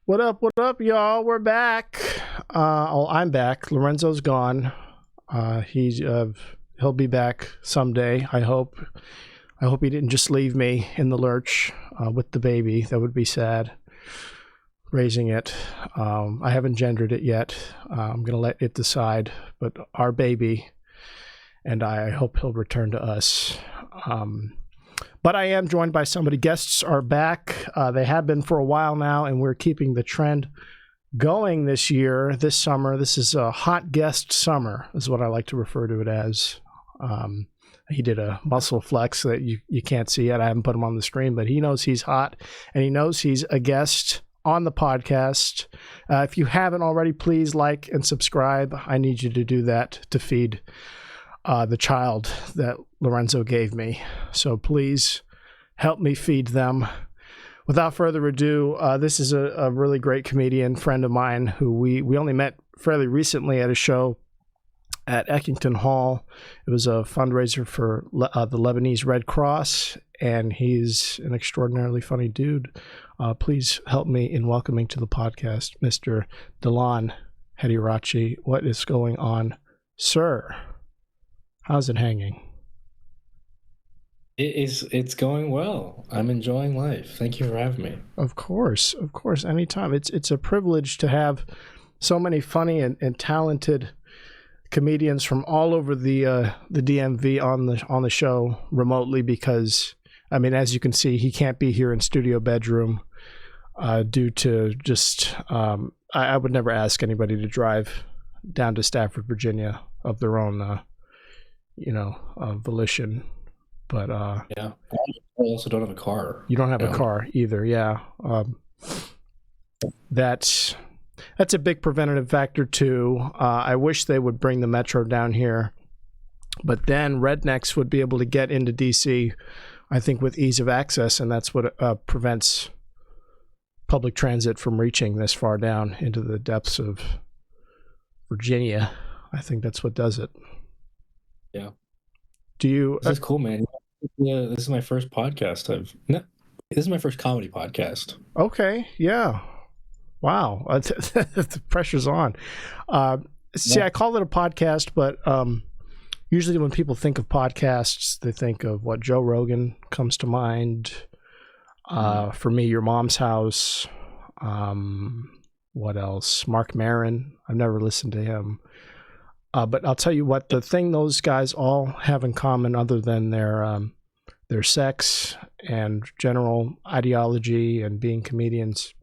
What up, y'all? We're back. I'm back. Lorenzo's gone. He'll be back someday, I hope. I hope he didn't just leave me in the lurch with the baby. That would be sad. Raising it. I haven't gendered it yet. I'm going to let it decide. But our baby, and I hope he'll return to us. But I am joined by somebody. Guests are back. They have been for a while now, and we're keeping the trend going this year, this summer. This is a hot guest summer, is what I like to refer to it as. He did a muscle flex that you can't see yet. I haven't put him on the screen, but he knows he's hot, and he knows he's a guest on the podcast. If you haven't already, please like and subscribe. I need you to do that to feed the child that Lorenzo gave me. So please help me feed them. Without further ado, this is a really great comedian friend of mine who we only met fairly recently at a show at Eckington Hall. It was a fundraiser for the Lebanese Red Cross, and he's an extraordinarily funny dude. Please help me in welcoming to the podcast, Mr. Dilan Hettiarachchi. What is going on, sir? How's it hanging? It's going well. I'm enjoying life. Thank you for having me. Of course, anytime. It's a privilege to have so many funny and talented comedians from all over the DMV on the show remotely, because I mean, as you can see, he can't be here in studio bedroom due to just I would never ask anybody to drive down to Stafford, Virginia of their own volition. But yeah, I also don't have a car. You don't have a car either. Yeah. That's a big preventative factor too. I wish they would bring the metro down here, but then rednecks would be able to get into DC, I think, with ease of access, and that's what prevents public transit from reaching this far down into the depths of Virginia. I think that's what does it. Yeah. Do you? This is cool, man. Yeah, this is my first podcast. This is my first comedy podcast. Okay. Yeah. Wow. The pressure's on. See, I call it a podcast, but usually when people think of podcasts, they think of what Joe Rogan comes to mind. For me, Your Mom's House. What else? Mark Maron. I've never listened to him. But I'll tell you what, the thing those guys all have in common, other than their sex and general ideology and being comedians,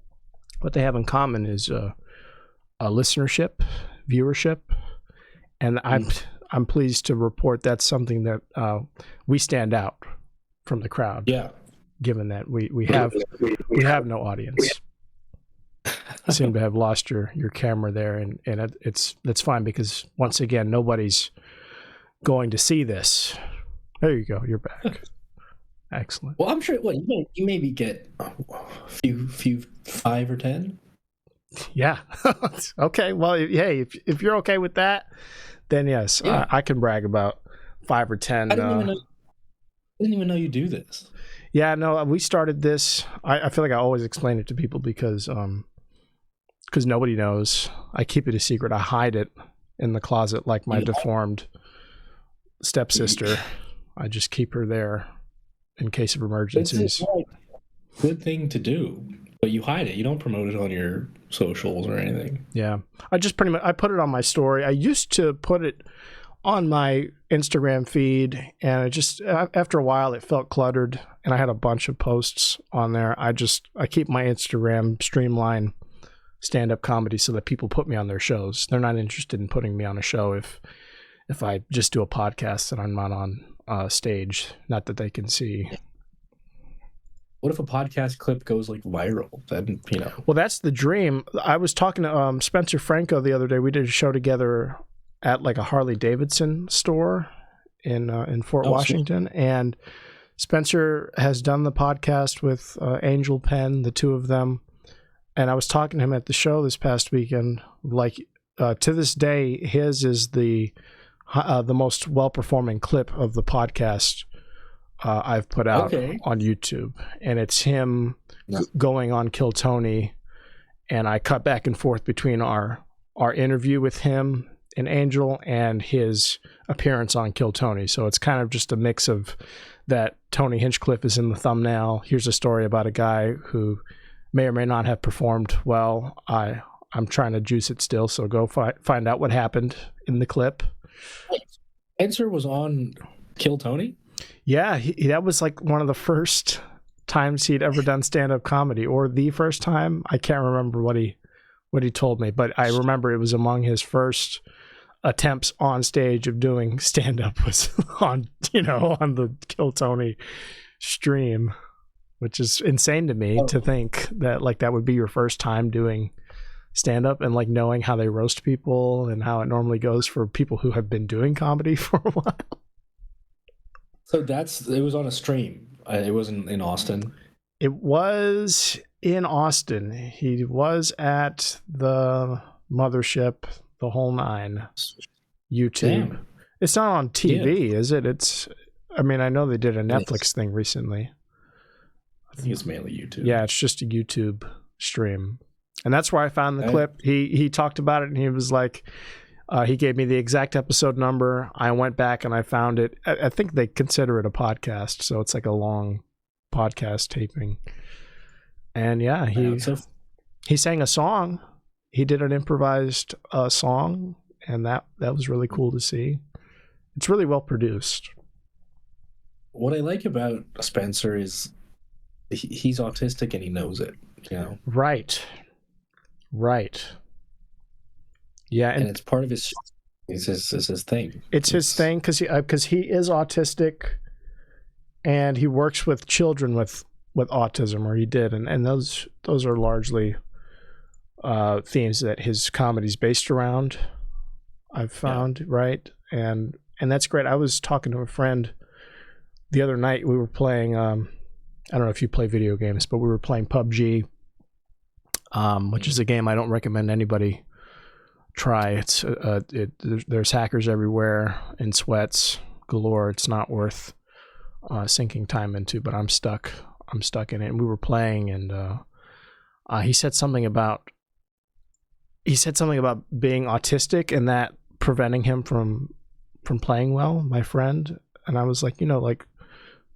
what they have in common is a listenership, viewership, and I'm pleased to report that's something that we stand out from the crowd. Yeah, given that we have no audience. You seem to have lost your camera there, and it's fine, because once again, nobody's going to see this. There you go. You're back. Excellent. Well, I'm sure. What you maybe get a few 5 or 10. Yeah. Okay. Well, hey, if you're okay with that, then yes, yeah. I can brag about 5 or 10. I didn't even know you do this. Yeah. No, we started this. I feel like I always explain it to people because nobody knows. I keep it a secret. I hide it in the closet like my deformed stepsister. I just keep her there in case of emergencies. It's a good thing to do, but you hide it. You don't promote it on your socials or anything. Yeah. I put it on my story. I used to put it on my Instagram feed, and after a while it felt cluttered, and I had a bunch of posts on there. I keep my Instagram streamline stand-up comedy so that people put me on their shows. They're not interested in putting me on a show if I just do a podcast and I'm not on stage. Not that they can see. What if a podcast clip goes like viral? Then Well, that's the dream. I was talking to Spencer Franco the other day. We did a show together at like a Harley Davidson store in Fort Washington, and Spencer has done the podcast with Angel Penn, the two of them. And I was talking to him at the show this past weekend. Like to this day, his is the most well-performing clip of the podcast I've put out Okay. on YouTube, and it's him Yeah. going on Kill Tony, and I cut back and forth between our interview with him and Angel and his appearance on Kill Tony. So it's kind of just a mix of that. Tony Hinchcliffe is in the thumbnail. Here's a story about a guy who may or may not have performed well. I'm trying to juice it still, so go find out what happened in the clip. Spencer was on Kill Tony? Yeah, that was like one of the first times he'd ever done stand-up comedy, or the first time. I can't remember what he told me, but I remember it was among his first attempts on stage of doing stand-up was on the Kill Tony stream, which is insane to me to think that like that would be your first time doing stand-up and like knowing how they roast people and how it normally goes for people who have been doing comedy for a while. So it was on a stream. It wasn't in Austin. It was in Austin. He was at the mothership, the whole nine. YouTube. Damn. It's not on TV, is it? I know they did a Netflix thing recently. I think it's mainly YouTube. Yeah, it's just a YouTube stream. And that's where I found the clip. He talked about it, and he was like, he gave me the exact episode number. I went back and I found it. I think they consider it a podcast, so it's like a long podcast taping. And yeah, he sang a song. He did an improvised song, and that was really cool to see. It's really well produced. What I like about Spencer is he's autistic and he knows it. Right. Yeah, and it's part of his. It's his thing. It's his thing because he is autistic, and he works with children with autism, or he did, and those are largely themes that his comedy's based around. I've found, right, and that's great. I was talking to a friend the other night. We were playing. I don't know if you play video games, but we were playing PUBG, which is a game I don't recommend anybody try. It's there's hackers everywhere and sweats galore. It's not worth sinking time into. But I'm stuck in it. And we were playing, and he said something about being autistic and that preventing him from playing well. My friend, and I was like, like.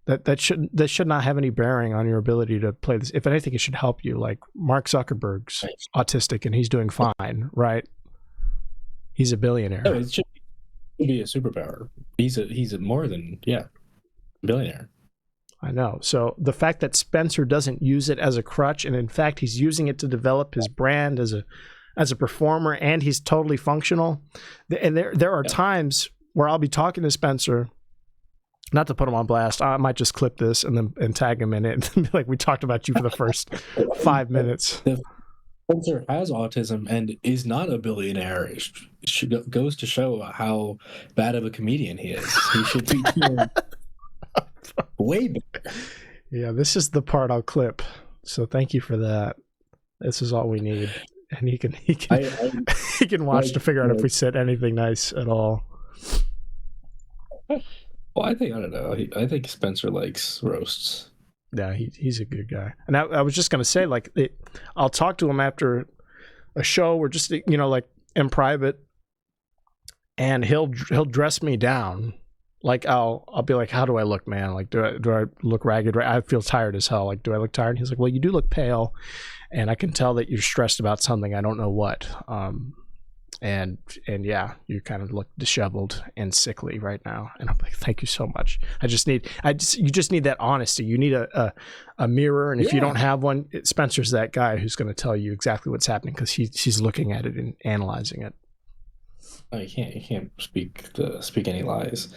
That should not have any bearing on your ability to play this. If anything, it should help you. Like Mark Zuckerberg's autistic and he's doing fine, right? He's a billionaire. No, it should be a superpower. He's a more than billionaire. I know. So the fact that Spencer doesn't use it as a crutch, and in fact he's using it to develop his brand as a performer, and he's totally functional. And there are times where I'll be talking to Spencer. Not to put him on blast, I might just clip this and tag him in it and be like, we talked about you for the first 5 minutes. Spencer has autism and is not a billionaire. It goes to show how bad of a comedian he is. He should be doing way better. Yeah, this is the part I'll clip. So thank you for that. This is all we need. And he can watch to figure out if we said anything nice at all. Well, I don't know. I think Spencer likes roasts. Yeah, he's a good guy. And I was just gonna say, like, I'll talk to him after a show or just like in private, and he'll dress me down. Like I'll be like, how do I look, man? Like, do I look ragged? I feel tired as hell. Like, do I look tired? And he's like, well, you do look pale, and I can tell that you're stressed about something. I don't know what. And yeah, you kind of look disheveled and sickly right now. And I'm like, thank you so much. You just need that honesty. You need a mirror. And if you don't have one, Spencer's that guy who's going to tell you exactly what's happening because he's looking at it and analyzing it. Oh, you can't speak any lies.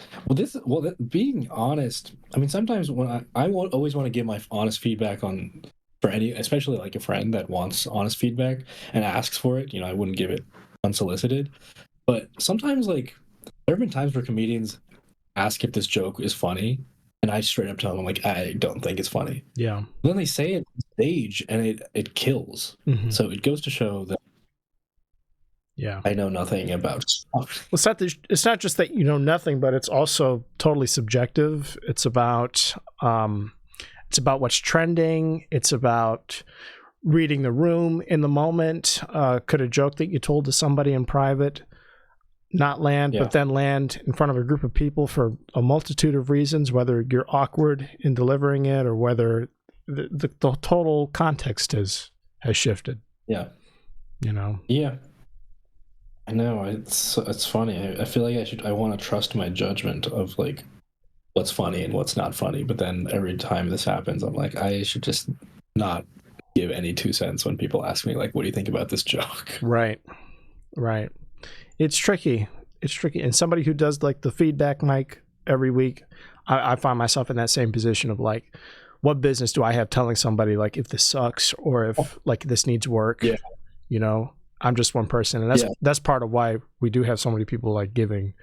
Being honest. I mean, sometimes when I always want to give my honest feedback for any, especially like a friend that wants honest feedback and asks for it. I wouldn't give it unsolicited, but sometimes like there have been times where comedians ask if this joke is funny, and I straight up tell them like, I don't think it's funny. Yeah. Then they say it on stage and it kills. Mm-hmm. So it goes to show that Yeah. I know nothing about stuff. Well, it's not just that you know nothing, but it's also totally subjective. It's about what's trending. It's about reading the room in the moment. Could a joke that you told to somebody in private not land, but then land in front of a group of people for a multitude of reasons, whether you're awkward in delivering it or whether the total context has shifted. Yeah. You know? Yeah. I know. It's funny. I feel like I want to trust my judgment of like what's funny and what's not funny. But then every time this happens, I'm like, I should just not give any 2 cents when people ask me like, what do you think about this joke? Right. It's tricky. And somebody who does like the feedback mic every week, I find myself in that same position of like, what business do I have telling somebody like if this sucks or if like this needs work? Yeah. You know, I'm just one person, and that's part of why we do have so many people like giving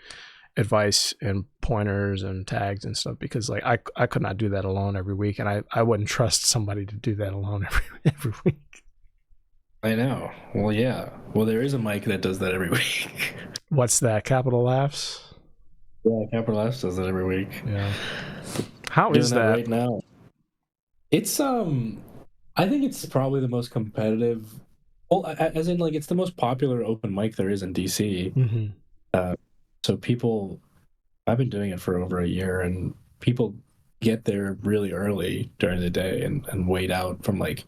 advice and pointers and tags and stuff, because like I could not do that alone every week, and I wouldn't trust somebody to do that alone every week. I know. Well, yeah. Well, there is a mic that does that every week. What's that? Capital Laughs? Yeah, Capital F does that every week. Yeah. How Doing is that right now? It's I think it's probably the most competitive. Well, as in like it's the most popular open mic there is in DC. Mm-hmm. So people, I've been doing it for over a year, and people get there really early during the day and wait out from like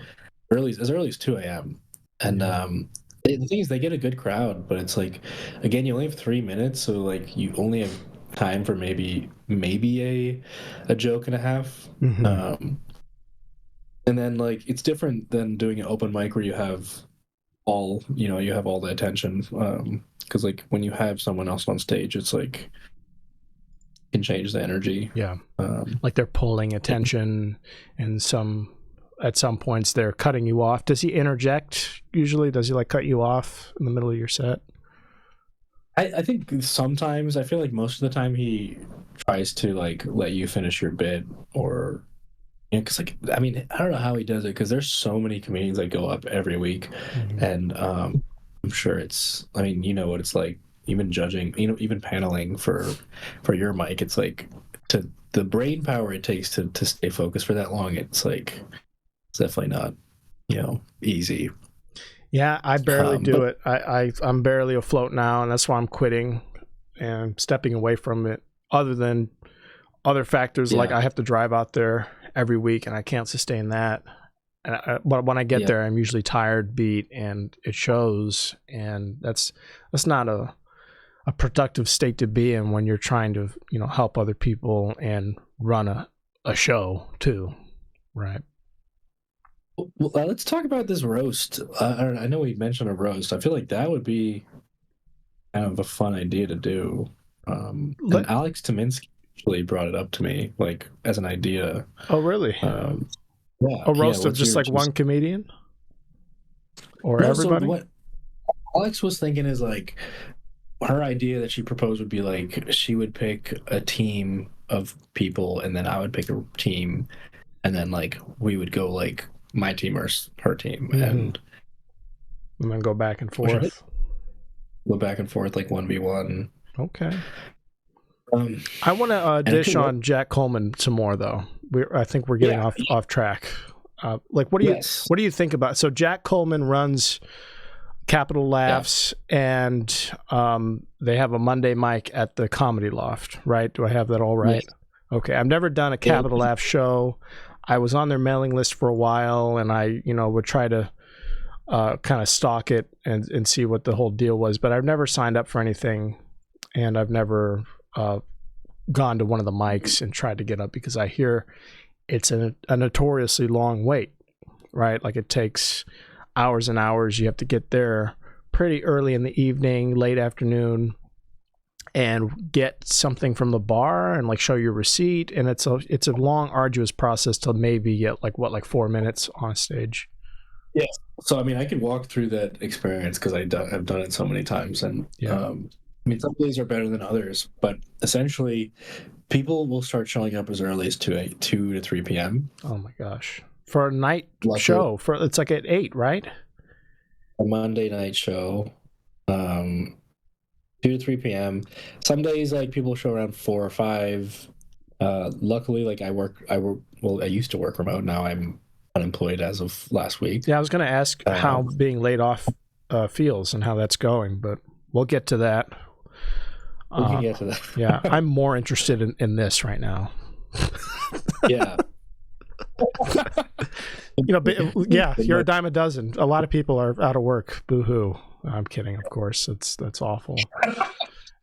as early as 2 a.m. And the thing is, they get a good crowd, but it's like, again, you only have 3 minutes, so like you only have time for maybe a joke and a half. Mm-hmm. And then like it's different than doing an open mic where you have all the attention, because like when you have someone else on stage, it's like can change the energy. Yeah. Like they're pulling attention, and at some points they're cutting you off. Does he interject usually? Does he like cut you off in the middle of your set? I think sometimes. I feel like most of the time he tries to like let you finish your bit, or because like I mean I don't know how he does it, because there's so many comedians that go up every week. Mm-hmm. And I'm sure I mean, you know what it's like, even judging, even paneling for your mic, it's like the brain power it takes to stay focused for that long. It's like it's definitely not easy. Yeah, I barely do it. I'm barely afloat now, and that's why I'm quitting and stepping away from it. Other than other factors, like I have to drive out there every week, and I can't sustain that. But when I get there, I'm usually tired, beat, and it shows. And that's not a productive state to be in when you're trying to help other people and run a show too, right? Well, let's talk about this roast. I know we mentioned a roast. I feel like that would be kind of a fun idea to do. And Alex Tominski actually brought it up to me, like as an idea. Oh, really? Yeah. A roast of just like one comedian, or everybody? So what Alex was thinking is like her idea that she proposed would be like she would pick a team of people, and then I would pick a team, and then like we would go like my team or her team, and then go back and forth. Go back and forth like 1v1. Okay. I want to dish on Jack Coleman some more, though. I think we're getting off track. Like, what do you think about? So Jack Coleman runs Capital Laughs, and they have a Monday mic at the Comedy Loft, right? Do I have that all right? Yes. Okay. I've never done a Capital Laugh show. I was on their mailing list for a while, and I, would try to kind of stalk it and see what the whole deal was. But I've never signed up for anything, and I've never gone to one of the mics and tried to get up, because I hear it's a notoriously long wait, right? Like it takes hours and hours. You have to get there pretty early in the evening, late afternoon, and get something from the bar and like show your receipt. And it's a long, arduous process to maybe get like 4 minutes on stage. Yeah. So, I mean, I could walk through that experience because I've done it so many times. And I mean, some days are better than others, but essentially people will start showing up as early as 2 to 3 p.m. Oh my gosh. For a night show, it's like at 8, right? A Monday night show. 2 to 3 p.m. Some days like people show around 4 or 5. Luckily, like I used to work remote. Now I'm unemployed as of last week. Yeah, I was going to ask how being laid off feels and how that's going, but we'll get to that. We can get to that. Yeah, I'm more interested in this right now. Yeah. Yeah, you're a dime a dozen. A lot of people are out of work. Boo-hoo. I'm kidding, of course. That's awful.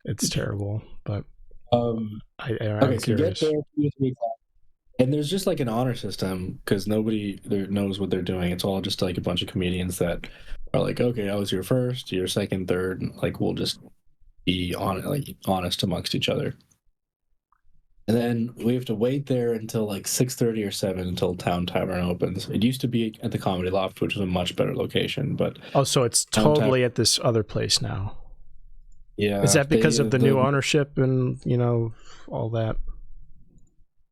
It's terrible, but I'm okay, so you get curious. there 2 to 3 o'clock, and there's just like an honor system because nobody there knows what they're doing. It's all just like a bunch of comedians that are like, okay, I was your first, your second, third. Like we'll just be honest amongst each other. And then we have to wait there until like 6:30 or 7 until Town Tavern opens. It used to be at the Comedy Loft, which was a much better location, but so it's totally at this other place now. Yeah. Is that because of the new ownership and all that?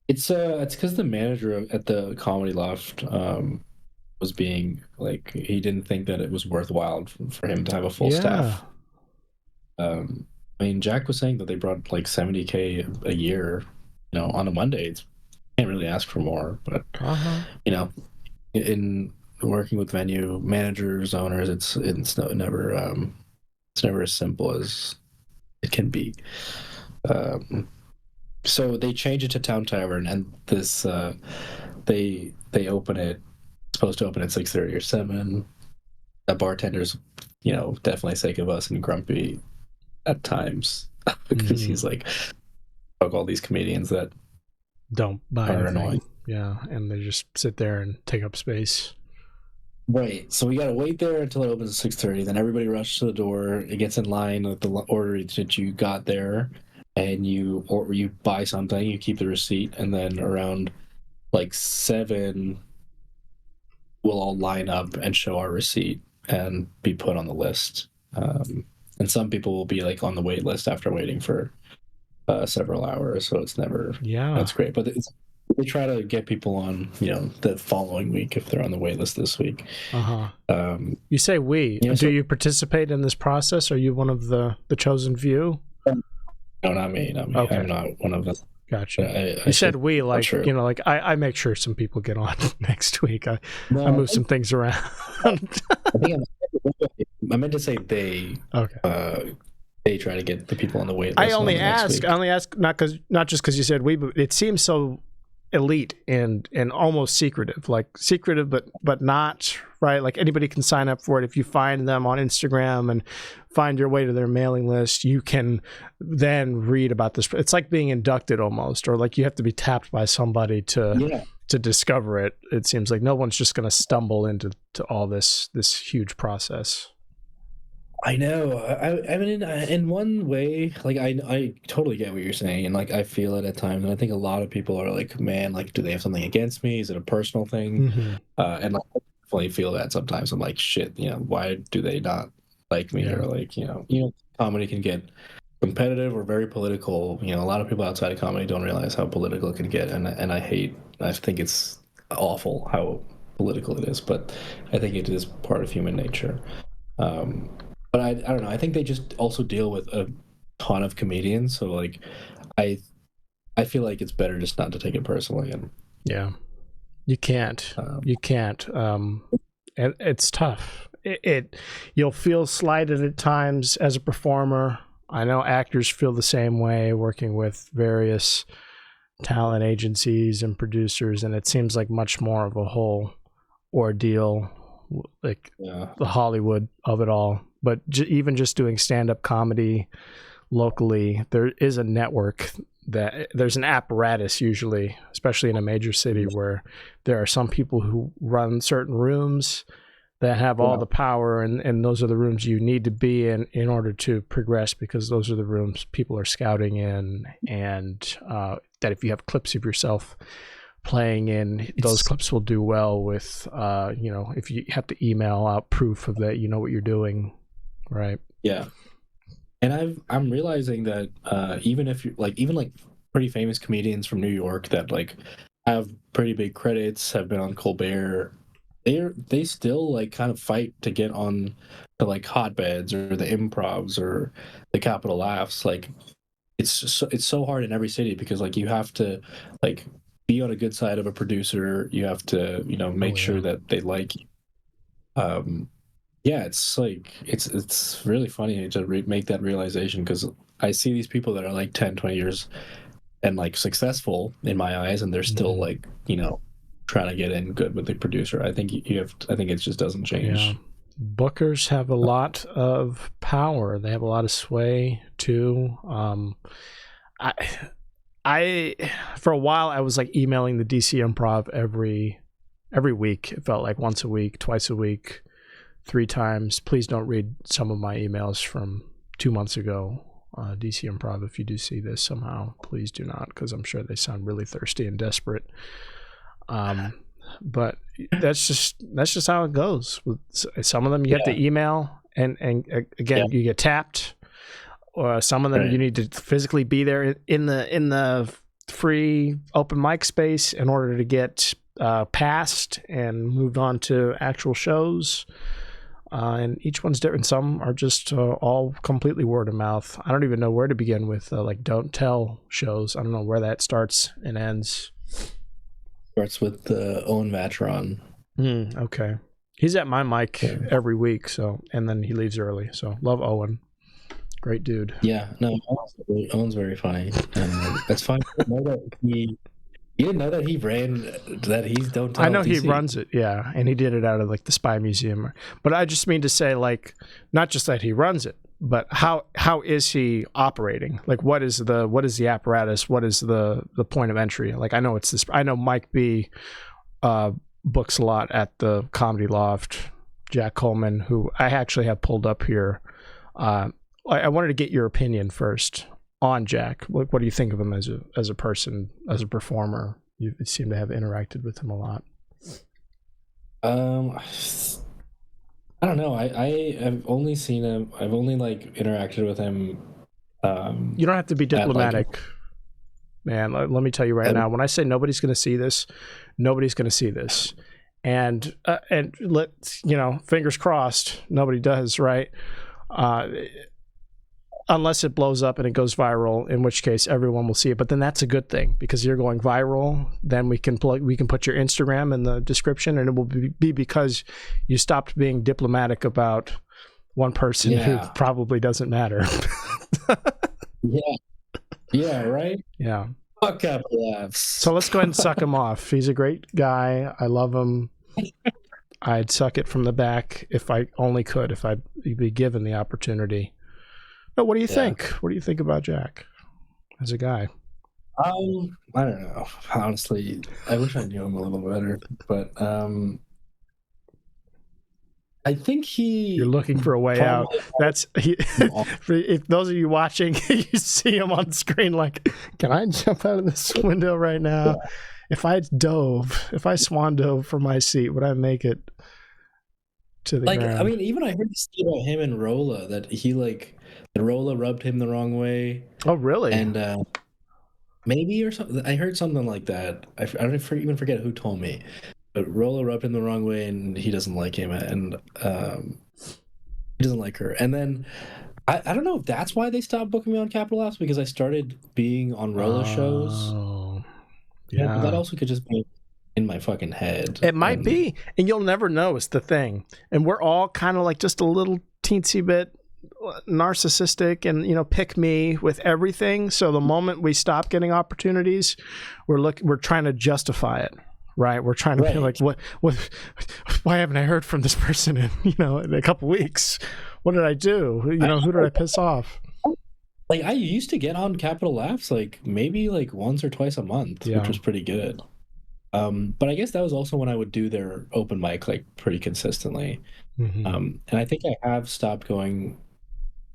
It's because the manager at the Comedy Loft was being like, he didn't think that it was worthwhile for him to have a full staff. I mean, Jack was saying that they brought like $70K a year. On a Monday, it's can't really ask for more. But in working with venue managers, owners, it's never as simple as it can be. So they change it to Town Tavern, and this they open it. It's supposed to open at 6:30 or 7. The bartender's, definitely sick of us and grumpy at times because he's like, fuck all these comedians that don't buy are anything. Annoying. Yeah, and they just sit there and take up space. Right. So we gotta wait there until it opens at 6:30. Then everybody rushes to the door. It gets in line with the order that you got there, and you buy something. You keep the receipt, and then around like 7, we'll all line up and show our receipt and be put on the list. And some people will be like on the wait list after waiting for several hours. So it's never that's great. But they try to get people on, the following week if they're on the wait list this week. You say we. Do you participate in this process? Are you one of the chosen few? No, not me. Okay. I'm not one of them. Gotcha. You said we, like, like I make sure some people get on next week. I move some things around. I think I meant to say they. Okay. They try to get the people on the wait list. I only ask not just because you said we, but it seems so elite and almost secretive, but not right. Like anybody can sign up for it. If you find them on Instagram and find your way to their mailing list, you can then read about this. It's like being inducted almost, or like you have to be tapped by somebody to discover it. It seems like no one's just going to stumble into all this huge process. I know. I mean, in one way, like I totally get what you're saying, and like I feel it at times, and I think a lot of people are like, man, like, do they have something against me? Is it a personal thing? Mm-hmm. And like, I definitely feel that sometimes. I'm like, shit, why do they not like me? Or like, comedy can get competitive or very political. A lot of people outside of comedy don't realize how political it can get, and I think it's awful how political it is, but I think it is part of human nature. But I don't know. I think they just also deal with a ton of comedians, so like, I feel like it's better just not to take it personally. And you can't. And it's tough. You'll feel slighted at times as a performer. I know actors feel the same way, working with various talent agencies and producers, and it seems like much more of a whole ordeal, like the Hollywood of it all. But even just doing stand-up comedy locally, there is a network there's an apparatus usually, especially in a major city, where there are some people who run certain rooms that have all the power, and those are the rooms you need to be in order to progress, because those are the rooms people are scouting in, and that if you have clips of yourself playing in, those clips will do well with, if you have to email out proof of that, what you're doing. Right. Yeah. And I'm realizing that even if you're even pretty famous comedians from New York that like have pretty big credits, have been on Colbert, they still like kind of fight to get on to like hotbeds or the improvs or the Capital Laughs. Like it's so hard in every city because like you have to like be on a good side of a producer. You have to make sure that they like you. Yeah, it's like it's really funny to make that realization because I see these people that are like 10, 20 years and like successful in my eyes, and they're still like trying to get in good with the producer. I think I think it just doesn't change. Yeah. Bookers have a lot of power. They have a lot of sway too. I for a while I was like emailing the DC Improv every week. It felt like once a week, twice a week, 3 times. Please don't read some of my emails from 2 months ago. DC Improv, if you do see this somehow, please do not, because I'm sure they sound really thirsty and desperate. But that's just how it goes. With some of them, you have to email, and again, you get tapped. Or some of them, you need to physically be there in the free open mic space in order to get passed and moved on to actual shows. And each one's different. Some are just all completely word of mouth. I don't even know where to begin with like don't tell shows. I don't know where that starts and ends. Starts with Owen Vatron. Okay. He's at my mic every week, and then he leaves early. So love Owen. Great dude. Yeah, no, Owen's very funny. And it's fun to know that you didn't know that he ran that he's don't tell. I know DC. he runs it, yeah, and he did it out of like the Spy Museum. But I just mean to say, like, not just that he runs it, but how is he operating? Like, what is the apparatus? What is the point of entry? Like, I know it's this. I know Mike B books a lot at the Comedy Loft. Jack Coleman, who I actually have pulled up here. I wanted to get your opinion first on Jack. What do you think of him as a person, as a performer? You seem to have interacted with him a lot. I don't know. I have only seen him. I've only like interacted with him. You don't have to be diplomatic, man. Let me tell you right now. When I say nobody's going to see this, nobody's going to see this, and let's fingers crossed, nobody does, right? Unless it blows up and it goes viral, in which case everyone will see it. But then that's a good thing because you're going viral. Then we can put your Instagram in the description, and it will be because you stopped being diplomatic about one person who probably doesn't matter. Yeah, right? Yeah. Fuck up laughs. So let's go ahead and suck him off. He's a great guy. I love him. I'd suck it from the back if I only could, if I'd be given the opportunity. But what do you think? What do you think about Jack as a guy? I don't know. Honestly, I wish I knew him a little better, but I think you're looking for a way out. That's if those of you watching, you see him on screen like, can I jump out of this window right now? Yeah. If I swan dove from my seat, would I make it to the ground? I mean, even I heard this about him and Rolla that that Rolla rubbed him the wrong way. Oh, really? And maybe or something. I heard something like that. I don't even forget who told me. But Rolla rubbed him the wrong way, and he doesn't like him, and he doesn't like her. And then I don't know if that's why they stopped booking me on Capital Laughs, because I started being on Rolla shows. Yeah, but that also could just be in my fucking head. It might be, and you'll never know. Is the thing, and we're all kind of like just a little teensy bit narcissistic and pick me with everything. So the moment we stop getting opportunities, we're trying to justify it, right? We're trying to be like, what why haven't I heard from this person in a couple weeks? What did I do? Who did I piss off? Like, I used to get on Capital Laughs like maybe like once or twice a month, which was pretty good. But I guess that was also when I would do their open mic like pretty consistently. Mm-hmm. And I think I have stopped going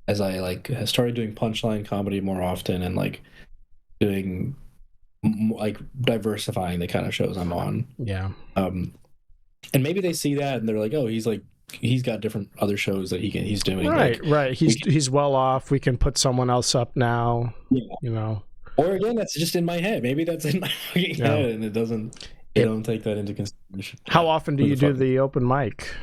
as I like started doing Punchline comedy more often and like doing like diversifying the kind of shows I'm on. Yeah. And maybe they see that and they're like, oh, he's got different other shows that he's doing. Right, like, right. He's well off. We can put someone else up now. Yeah. You know. Or again, that's just in my head. Maybe that's in my head and it doesn't. They don't take that into consideration. How often do you do the open mic?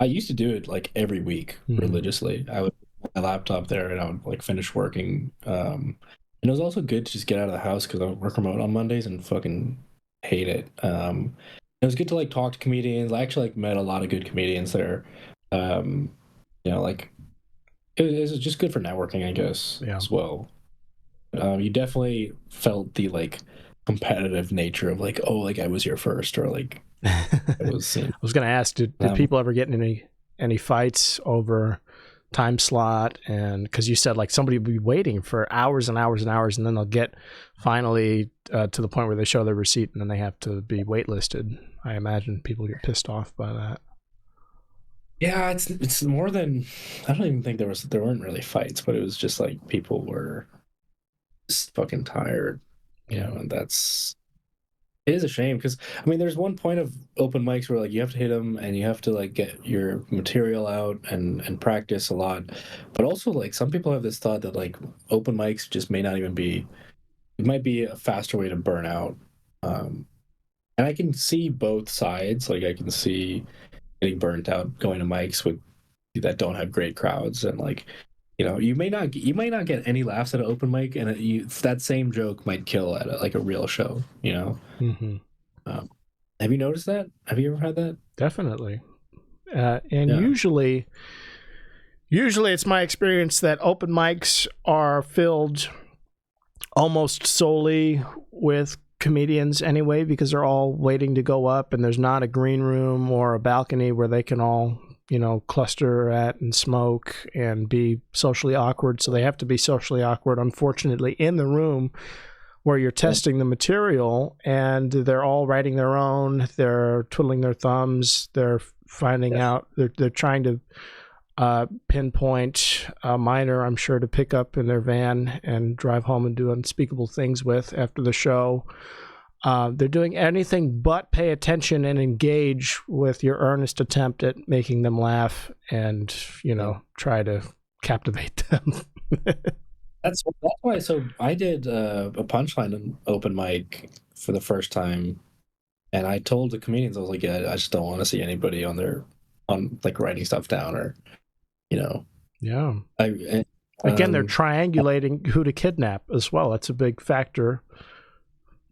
I used to do it like every week religiously. I would put my laptop there and I would like finish working. And it was also good to just get out of the house because I would work remote on Mondays and fucking hate it. It was good to like talk to comedians. I actually like met a lot of good comedians there. You know, like it was just good for networking, I guess, as well. You definitely felt the like competitive nature of like, oh, like I was here first, or like it was. I was going to ask, did people ever get in any fights over time slot? And because you said like somebody would be waiting for hours and hours and hours, and then they'll get finally to the point where they show their receipt, and then they have to be waitlisted. I imagine people get pissed off by that. Yeah, it's more than, I don't even think there weren't really fights, but it was just like people were just fucking tired, you know, and it is a shame because I mean there's one point of open mics where like you have to hit them and you have to like get your material out and practice a lot, but also like some people have this thought that like open mics just may not even be, it might be a faster way to burn out, and I can see both sides. Like I can see getting burnt out going to mics with that don't have great crowds, and like, you know, you might not get any laughs at an open mic, and that same joke might kill at like a real show, you know. Have you noticed that? Have you ever had that? Definitely. Usually it's my experience that open mics are filled almost solely with comedians anyway, because they're all waiting to go up, and there's not a green room or a balcony where they can all, you know, cluster at and smoke and be socially awkward. So they have to be socially awkward, unfortunately, in the room where you're testing the material, and they're all writing their own, they're twiddling their thumbs, they're finding out, they're trying to pinpoint a minor, I'm sure, to pick up in their van and drive home and do unspeakable things with after the show. They're doing anything but pay attention and engage with your earnest attempt at making them laugh and, you know, try to captivate them. That's why. So I did a Punchline open mic for the first time, and I told the comedians, I was like, yeah, I just don't want to see anybody on like writing stuff down, or, you know. Yeah. Again, they're triangulating who to kidnap as well. That's a big factor.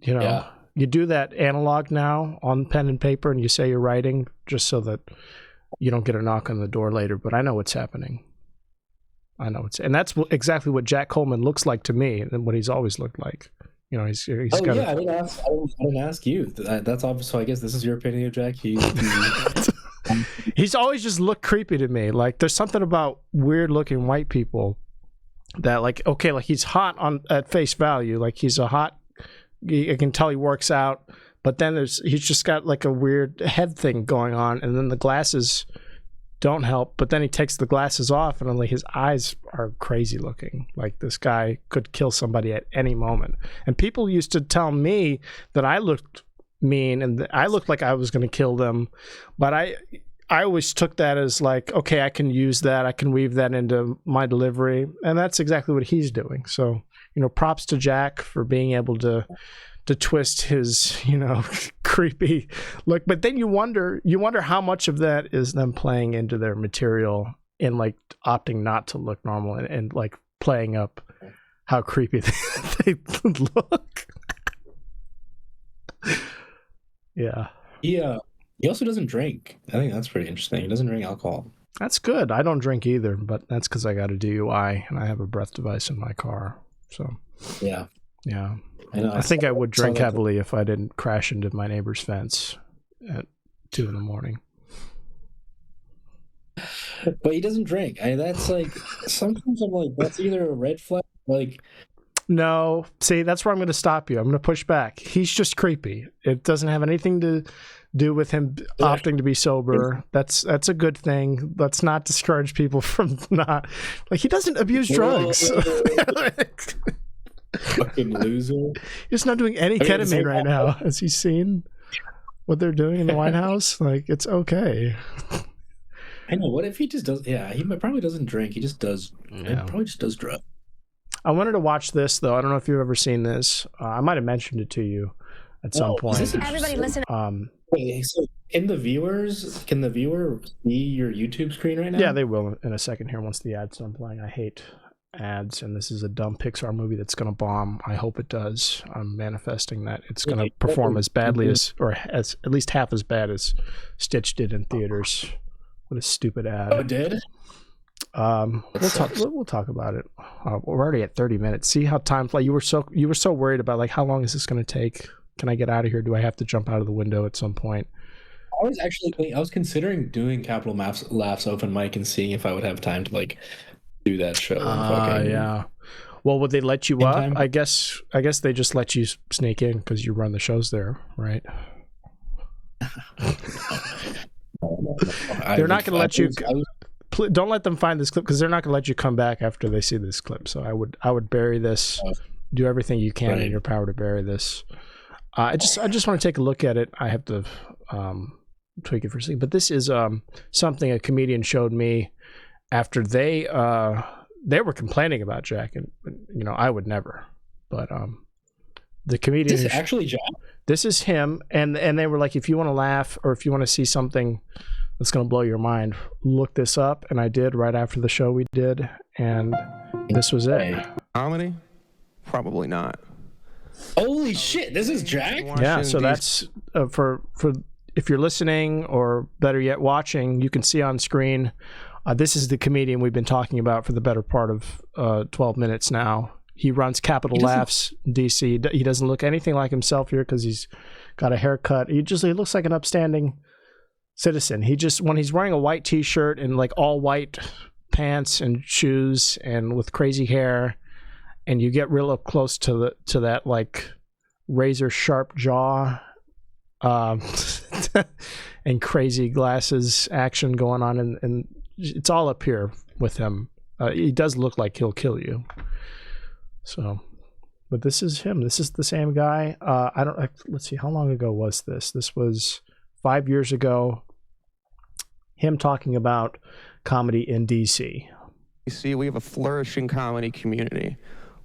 You know, yeah. You do that analog now on pen and paper, and you say you're writing just so that you don't get a knock on the door later. But I know what's happening. And that's exactly what Jack Coleman looks like to me, and what he's always looked like. You know, he's got. Yeah, I didn't ask you. That's obvious. So I guess this is your opinion of Jack. He's always just looked creepy to me. Like there's something about weird looking white people that, like, okay, like he's hot at face value. Like he's a hot. I can tell he works out, but then he's just got like a weird head thing going on, and then the glasses don't help. But then he takes the glasses off, and then like his eyes are crazy looking. Like this guy could kill somebody at any moment. And people used to tell me that I looked mean and I looked like I was going to kill them, but I always took that as like, okay, I can use that, I can weave that into my delivery, and that's exactly what he's doing. So, you know, props to Jack for being able to twist his, you know, creepy look. But then you wonder how much of that is them playing into their material and like opting not to look normal and like playing up how creepy they look. Yeah. He also doesn't drink. I think that's pretty interesting. He doesn't drink alcohol. That's good. I don't drink either, but that's because I got a DUI and I have a breath device in my car. So yeah. I think I would drink heavily if I didn't crash into my neighbor's fence at 2 a.m. But he doesn't drink. That's like, sometimes I'm like, that's either a red flag, like. No, see, that's where I'm going to stop you. I'm going to push back. He's just creepy. It doesn't have anything to do with him opting to be sober. That's a good thing. Let's not discourage people from not, like, he doesn't abuse drugs. Fucking loser. He's not doing any ketamine right now. Has he seen what they're doing in the White House? Like, it's okay. I know. What if he just does? Yeah, he probably doesn't drink. He just does. Yeah. He probably just does drugs. I wanted to watch this though. I don't know if you've ever seen this. I might have mentioned it to you. at some point. Everybody listen. Wait, so can the viewer see your YouTube screen right now? Yeah, they will in a second here once the ads start playing. I hate ads, and this is a dumb Pixar movie that's going to bomb. I hope it does. I'm manifesting that it's going to perform as badly as, or as at least half as bad as Stitch did in theaters. What a stupid ad. Oh, it did? We'll talk about it. We're already at 30 minutes. See how time flies. You were so worried about like how long is this going to take? Can I get out of here? Do I have to jump out of the window at some point? I was considering doing Capital Laughs open mic and seeing if I would have time to like do that show. Yeah. Well, would they let you up? Time? I guess they just let you sneak in because you run the shows there, right? They're not going to let you. Don't let them find this clip because they're not going to let you come back after they see this clip. So I would bury this. Do everything you can in your power to bury this. I just want to take a look at it. I have to tweak it for a second. But this is something a comedian showed me after they were complaining about Jack, and I would never. But the comedian is actually Jack. This is him, and they were like, if you want to laugh or if you want to see something that's going to blow your mind, look this up. And I did right after the show we did, and this was it. Comedy? Probably not. Holy shit, this is Jack? Yeah, so that's for if you're listening or better yet watching, you can see on screen, this is the comedian we've been talking about for the better part of 12 minutes now. He runs Capital Laughs DC. He doesn't look anything like himself here because he's got a haircut. He looks like an upstanding citizen. When he's wearing a white t-shirt and like all white pants and shoes and with crazy hair, and you get real up close to that like razor sharp jaw and crazy glasses action going on, and it's all up here with him. He does look like he'll kill you. So, but this is him. This is the same guy. Let's see, how long ago was this? This was 5 years ago. Him talking about comedy in DC. You see, we have a flourishing comedy community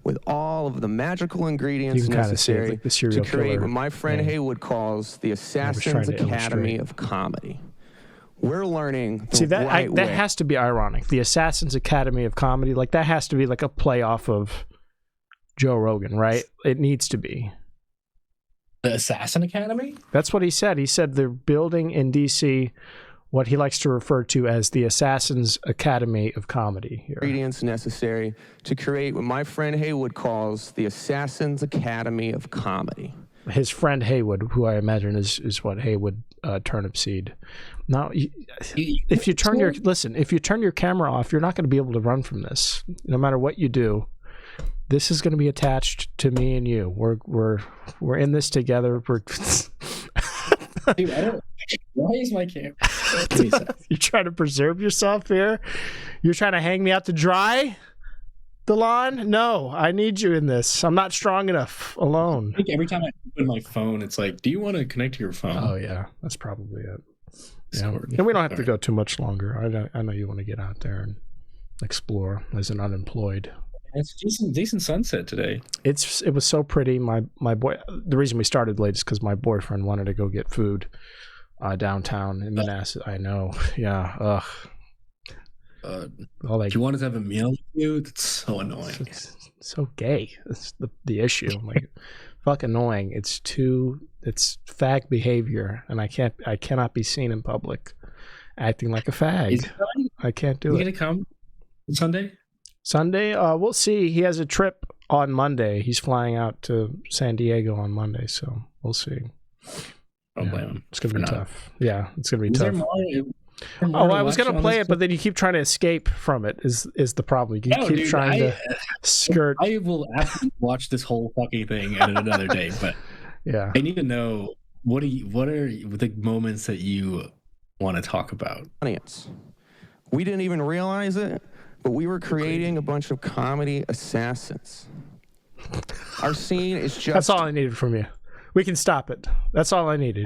with all of the magical ingredients necessary to create what my friend Haywood calls the Assassin's Academy of Comedy. We're learning the right way. That has to be ironic. The Assassin's Academy of Comedy, like that has to be like a play off of Joe Rogan, right? It needs to be. The Assassin Academy? That's what he said. He said they're building in DC what he likes to refer to as the Assassin's Academy of Comedy. Here. Ingredients necessary to create what my friend Haywood calls the Assassin's Academy of Comedy. His friend Haywood, who I imagine is what Haywood Turnip Seed. Now, if you turn your camera off, you're not going to be able to run from this. No matter what you do, this is going to be attached to me and you. We're in this together. Dude, why is my camera? You're trying to preserve yourself here? You're trying to hang me out to dry? Dilan? No, I need you in this. I'm not strong enough alone. I think every time I open my phone, it's like, do you want to connect to your phone? Oh, yeah. That's probably it. Yeah. And we don't have to go too much longer. I know you want to get out there and explore as an unemployed. It's decent sunset today. It was so pretty. My boy. The reason we started late is because my boyfriend wanted to go get food downtown in Manassas. I know. Yeah. Do you want us to have a meal with you? It's so annoying. It's so gay. That's the issue. Like, fuck annoying. It's fag behavior, and I cannot be seen in public acting like a fag. I can't do it. You gonna come Sunday? Sunday, we'll see. He has a trip on Monday. He's flying out to San Diego on Monday, so we'll see. Don't blame him. It's gonna be tough. Yeah, it's gonna be tough. I was gonna play it, but then you keep trying to escape from it. Is the problem? You keep trying to skirt. I will absolutely watch this whole fucking thing at another day, but yeah, I need to know what are the moments that you want to talk about? We didn't even realize it, but we were creating a bunch of comedy assassins. Our scene is just... That's all I needed from you. We can stop it. That's all I needed.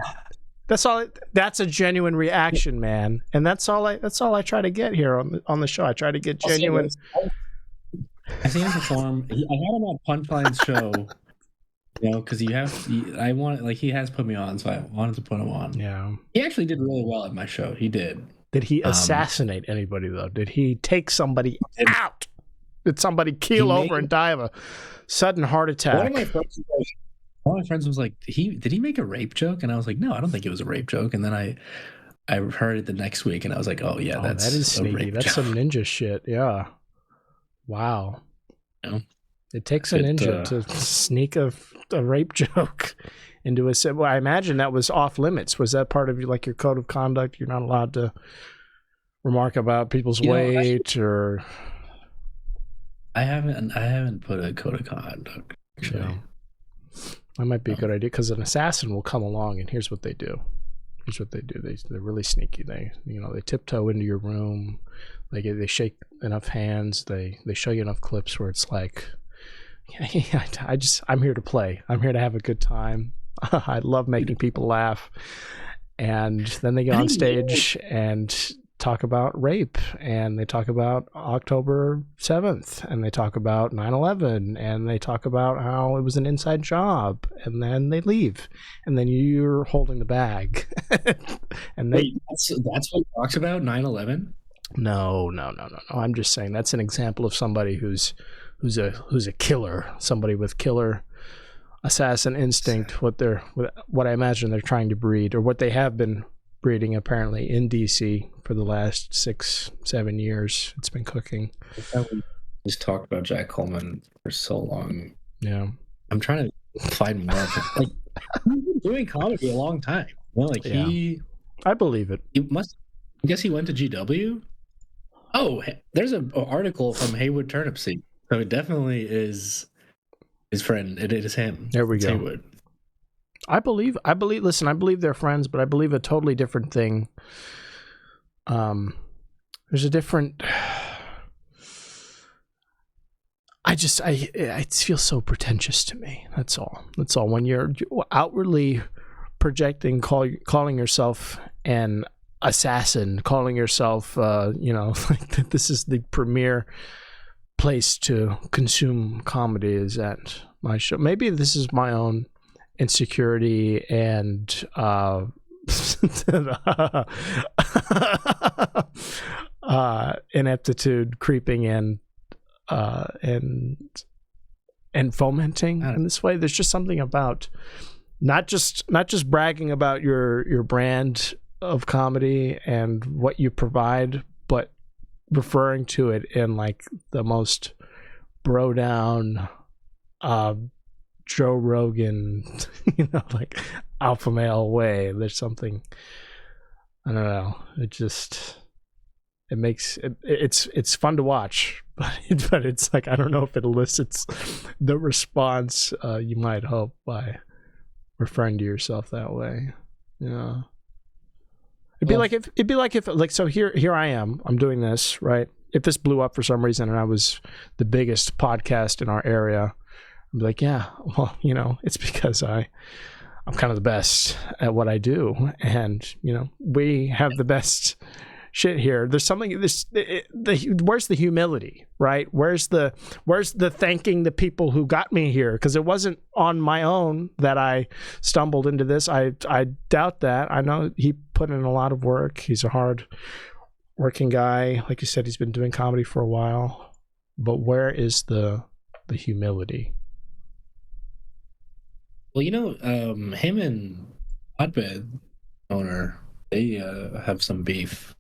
That's a genuine reaction, man. And that's all I try to get here on the show. I try to get genuine... I seen him perform. I had him on Punchline's show You know, because I want, like, he has put me on, so I wanted to put him on. Yeah. He actually did really well at my show. He did.Id he assassinate anybody, though? Did he take somebody out? Did somebody keel over and die of a sudden heart attack? One of my friends was like, did he make a rape joke? And I was like, no, I don't think it was a rape joke. And then I heard it the next week, and I was like, oh, yeah, that is sneaky. That's some ninja shit. Yeah. Wow. You know? It takes a ninja to sneak a rape joke into a set. Well, I imagine that was off limits. Was that part of your code of conduct? You're not allowed to remark about people's weight or. I haven't put a code of conduct. Actually, yeah. That might be a good idea, because an assassin will come along, and here's what they do. They're really sneaky. They tiptoe into your room. They shake enough hands. They show you enough clips where it's like, I'm here to play. I'm here to have a good time. I love making people laugh. And then they get on stage and talk about rape, and they talk about October 7th, and they talk about 9/11, and they talk about how it was an inside job, and then they leave, and then you're holding the bag. And that's what he talks about, 9/11? No. I'm just saying that's an example of somebody who's a killer, somebody with killer assassin instinct. What I imagine they're trying to breed, or what they have been breeding apparently in DC for the last 6-7 years. It's been cooking. We just talked about Jack Coleman for so long. Yeah, I'm trying to find more. Like, he's been doing comedy a long time. Well, I believe it. I guess he went to GW. Oh, there's an article from Haywood Turnipseed. So it definitely is his friend. It is him. There we go. Haywood. I believe. Listen, I believe they're friends, but I believe a totally different thing. There's a different. It feels so pretentious to me. That's all. When you're outwardly projecting, calling yourself an assassin, calling yourself, like this is the premier place to consume comedy is at my show. Maybe this is my own insecurity and ineptitude creeping in and fomenting in this way. There's just something about not just bragging about your brand of comedy and what you provide, but referring to it in like the most bro down Joe Rogan, like alpha male way. There's something, I don't know. It makes it's fun to watch, but it's like, I don't know if it elicits the response you might hope by referring to yourself that way. Yeah. It'd be like if so here I am. I'm doing this, right? If this blew up for some reason and I was the biggest podcast in our area, I'd be like, yeah, well, it's because I'm kind of the best at what I do, and we have the best shit here. There's something. Where's the humility, right? Where's the thanking the people who got me here? Because it wasn't on my own that I stumbled into this. I doubt that. I know he put in a lot of work. He's a hard working guy. Like you said, he's been doing comedy for a while. But where is the humility? Well, him and Hotbed owner, they have some beef.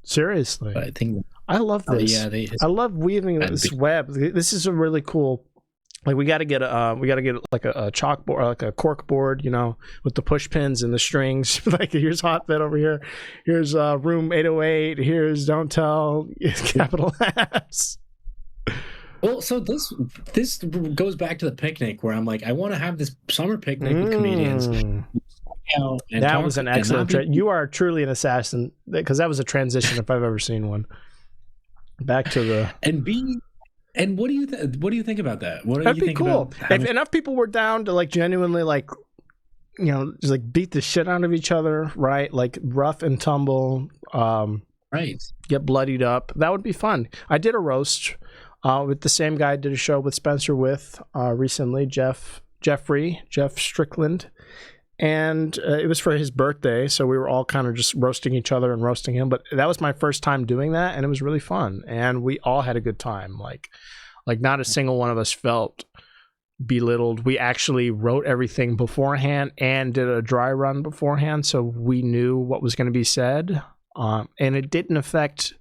Seriously, but I think I love this. I love weaving this web. This is a really cool. Like we got to get like a chalkboard, or like a cork board, with the push pins and the strings. Like here's Hotbed over here. Here's room 808. Here's Don't Tell. Capital S. Well, so this goes back to the picnic where I'm like, I want to have this summer picnic with comedians. That was an excellent. You are truly an assassin, because that was a transition if I've ever seen one. Back to the and what do you think about that? What do That'd you be think cool. about having... If enough people were down to like genuinely like, just like beat the shit out of each other, right? Like rough and tumble, right? Get bloodied up. That would be fun. I did a roast with the same guy I did a show with Spencer recently, Jeff Jeff Strickland. And it was for his birthday, so we were all kind of just roasting each other and roasting him. But that was my first time doing that, and it was really fun. And we all had a good time. Like not a single one of us felt belittled. We actually wrote everything beforehand and did a dry run beforehand, so we knew what was going to be said. And it didn't affect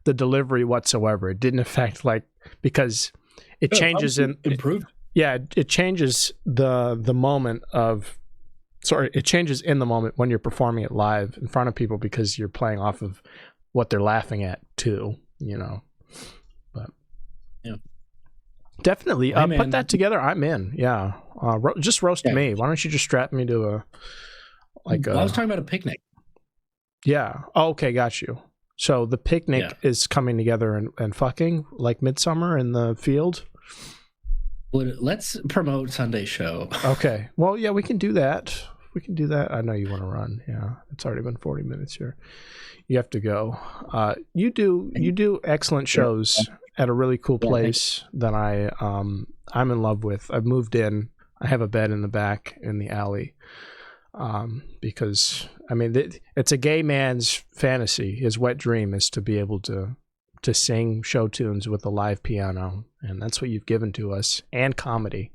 the delivery whatsoever. It didn't affect because it changes improved. It changes the moment of. Sorry, it changes in the moment when you're performing it live in front of people because you're playing off of what they're laughing at too, But yeah, definitely put that together. I'm in. Yeah, just roast me. Why don't you just strap me to I was talking about a picnic. Yeah. Oh, okay, got you. So the picnic is coming together and fucking like Midsummer in the field. Well, let's promote Sunday's show. Okay. Well, yeah, we can do that. I know you want to run. Yeah, it's already been 40 minutes here. You have to go. You do excellent shows at a really cool place that I'm in love with. I've moved in. I have a bed in the back in the alley. Because it's a gay man's fantasy. His wet dream is to be able to sing show tunes with a live piano, and that's what you've given to us, and comedy.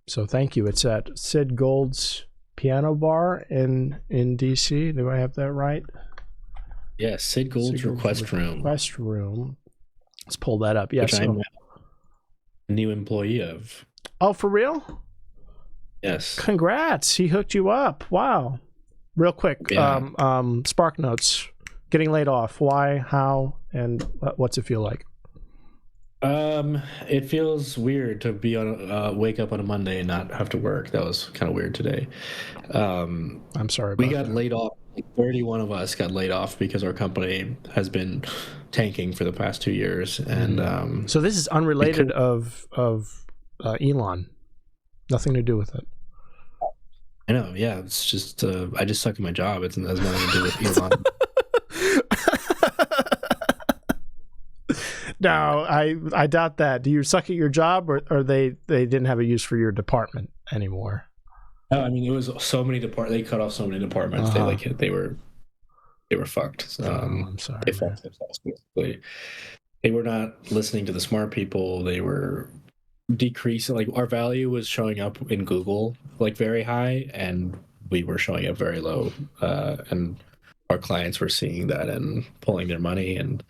So thank you. It's at Sid Gold's Piano Bar in DC. Do I have that right? Yes, Sid Gold's Request Room. Request Room. Let's pull that up. Yes, I'm a new employee of. Oh, for real? Yes. Congrats. He hooked you up. Wow. Real quick. Yeah. Spark Notes. Getting laid off. Why? How? And what's it feel like? It feels weird to be on wake up on a Monday and not have to work. That was kind of weird today. I'm sorry. We got laid off. 31 of us got laid off because our company has been tanking for the past 2 years, and so this is unrelated of Elon. Nothing to do with it. I know. Yeah, it's just I just suck at my job. It has nothing to do with Elon. No, I doubt that. Do you suck at your job, or they didn't have a use for your department anymore? No, I mean it was so many They cut off so many departments. They were fucked. I'm sorry. They fucked themselves basically. They were not listening to the smart people. They were decreasing. Our value was showing up in Google very high, and we were showing up very low. And our clients were seeing that and pulling their money. And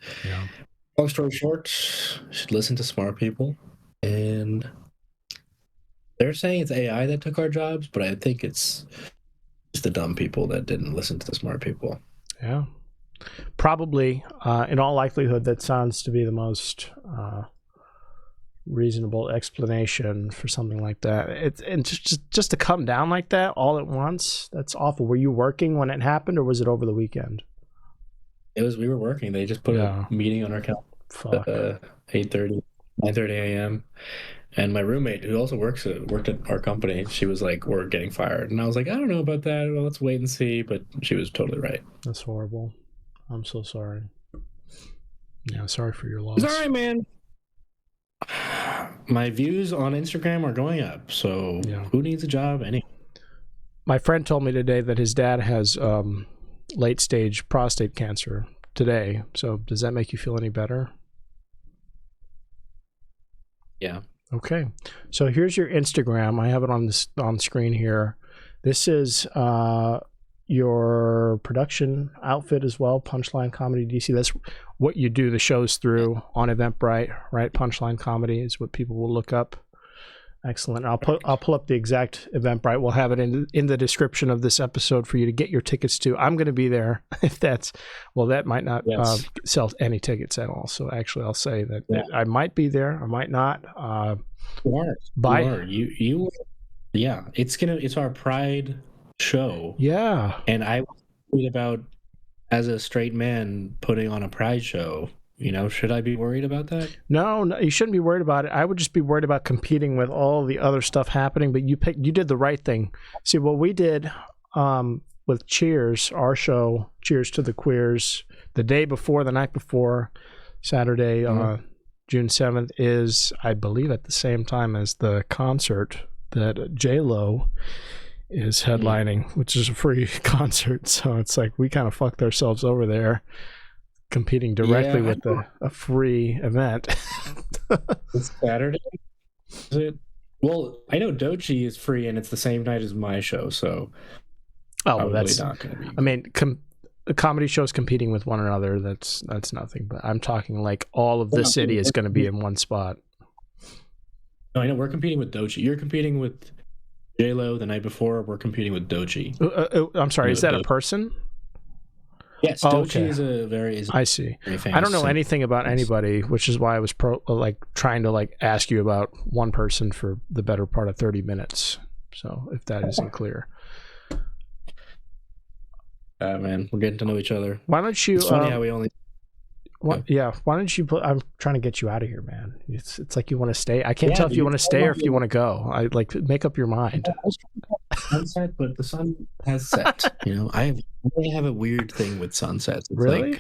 long story short, should listen to smart people. And they're saying it's AI that took our jobs, but I think it's just the dumb people that didn't listen to the smart people. Yeah. Probably, in all likelihood, that sounds to be the most reasonable explanation for something like that. And just to come down like that all at once, that's awful. Were you working when it happened, or was it over the weekend? We were working. They just put a meeting on our calendar at 8:30, 9:30 a.m. And my roommate, who also worked at our company, she was like, "We're getting fired," and I was like, "I don't know about that. Well, let's wait and see." But she was totally right. That's horrible. I'm so sorry. Yeah, sorry for your loss. It's all right, man. My views on Instagram are going up, so who needs a job anyway? My friend told me today that his dad has late stage prostate cancer today. So does that make you feel any better? Yeah. Okay. So here's your Instagram. I have it on screen here. This is your production outfit as well, Punchline Comedy DC. That's what you do the shows through on Eventbrite, right? Punchline Comedy is what people will look up. Excellent. I'll pull up the exact Eventbrite. We'll have it in the description of this episode for you to get your tickets to. I'm going to be there. If that might not sell any tickets at all. So actually, I'll say that I might be there. I might not. You are. You. Yeah. It's our Pride show. Yeah. And I was about as a straight man putting on a Pride show. Should I be worried about that? No, you shouldn't be worried about it. I would just be worried about competing with all the other stuff happening. But you did the right thing. See, what we did with Cheers, our show, Cheers to the Queers, the night before, Saturday, June 7th is, I believe, at the same time as the concert that J-Lo is headlining, which is a free concert. So it's like we kind of fucked ourselves over there, competing directly with a free event. It's Saturday? Is it? Well, I know Dochi is free, and it's the same night as my show, so that's not going to be. I mean, comedy shows competing with one another, that's nothing. But I'm talking like all of the city is going to be in one spot. No, I know we're competing with Dochi. You're competing with J-Lo the night before. We're competing with Dochi. I'm sorry, is that a person? Yes, Dochi is a very. I see. I don't know anything about anybody, which is why I was trying to ask you about one person for the better part of 30 minutes. So if that isn't clear, man, we're getting to know each other. Why don't you? It's funny how we only. Why don't you? I'm trying to get you out of here, man. It's like you want to stay. I can't tell if you want to stay or if you want to go. I make up your mind. Sunset, but the sun has set. I have a weird thing with sunsets. It's really?